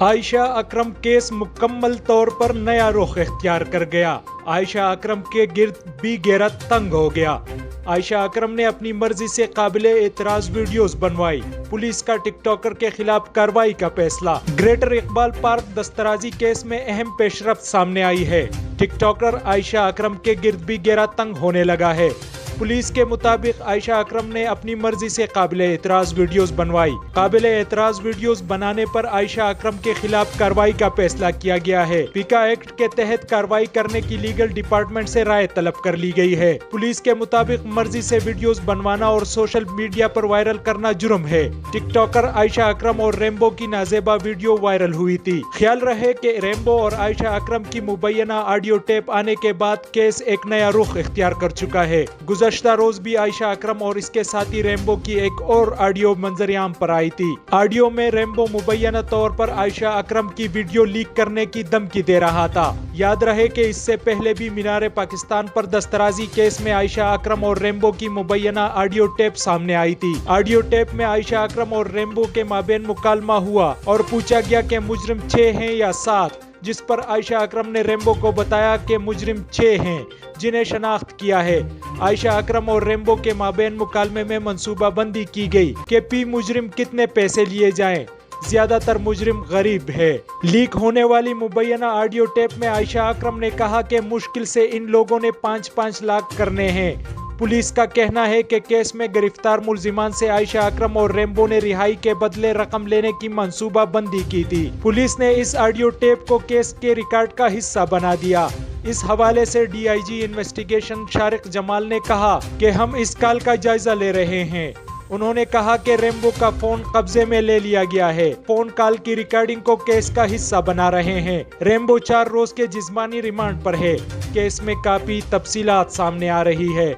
عائشہ اکرم case مکمل طور پر نیا رخ اختیار کر گیا۔ عائشہ اکرم کے گرد بھی غیرت تنگ ہو گیا۔ عائشہ اکرم نے اپنی مرضی سے قابل اعتراض ویڈیوز بنوائی۔ پولیس کا ٹک ٹاکر کے خلاف کارروائی کا فیصلہ۔ گریٹر اقبال پارک دسترازی کیس میں اہم پیش رفت سامنے آئی ہے۔ ٹک ٹاکر عائشہ اکرم کے گرد بھی گہرا تنگ ہونے لگا ہے۔ پولیس کے مطابق عائشہ اکرم نے اپنی مرضی سے قابل اعتراض ویڈیوز بنوائی۔ قابل اعتراض ویڈیوز بنانے پر عائشہ اکرم کے خلاف کارروائی کا فیصلہ کیا گیا ہے۔ پیکا ایکٹ کے تحت کارروائی کرنے کی لیگل ڈپارٹمنٹ سے رائے طلب کر لی گئی ہے۔ پولیس کے مطابق مرضی سے ویڈیوز بنوانا اور سوشل میڈیا پر وائرل کرنا جرم ہے۔ ٹک ٹاکر عائشہ اکرم اور ریمبو کی نازیبا ویڈیو وائرل ہوئی تھی۔ خیال رہے کہ ریمبو اور عائشہ اکرم کی مبینہ آڈیو ٹیپ آنے کے بعد کیس ایک نیا رخ اختیار کر چکا ہے۔ گزشتہ روز بھی عائشہ اکرم اور اس کے ساتھی ریمبو کی ایک اور آڈیو منظر عام پر آئی تھی۔ آڈیو میں ریمبو مبینہ طور پر عائشہ اکرم کی ویڈیو لیک کرنے کی دھمکی دے رہا تھا۔ یاد رہے کہ اس سے پہلے بھی مینار پاکستان پر دسترازی کیس میں عائشہ اکرم اور ریمبو کی مبینہ آڈیو ٹیپ سامنے آئی تھی۔ آڈیو ٹیپ میں عائشہ اکرم اور ریمبو کے مابین مکالمہ ہوا اور پوچھا گیا کہ مجرم 6 ہیں یا 7، جس پر عائشہ اکرم نے ریمبو کو بتایا کہ مجرم 6 ہیں جنہیں شناخت کیا ہے۔ عائشہ اکرم اور ریمبو کے مابین مکالمے میں منصوبہ بندی کی گئی کہ مجرم کتنے پیسے لیے جائیں۔ زیادہ تر مجرم غریب ہے۔ لیک ہونے والی مبینہ آڈیو ٹیپ میں عائشہ اکرم نے کہا کہ مشکل سے ان لوگوں نے 5-5 لاکھ کرنے ہیں۔ پولیس کا کہنا ہے کہ کیس میں گرفتار ملزمان سے عائشہ اکرم اور ریمبو نے رہائی کے بدلے رقم لینے کی منصوبہ بندی کی تھی۔ پولیس نے اس آڈیو ٹیپ کو کیس کے ریکارڈ کا حصہ بنا دیا۔ اس حوالے سے D I G investigation Shariq Jamal نے کہا کہ ہم اس کال کا جائزہ لے رہے ہیں۔ انہوں نے کہا کہ ریمبو کا فون قبضے میں لے لیا گیا ہے۔ فون کال کی ریکارڈنگ کو کیس کا حصہ بنا رہے ہیں۔ ریمبو 4 روز کے جسمانی ریمانڈ پر ہے۔ کیس میں کافی تفصیلات سامنے آ رہی ہے۔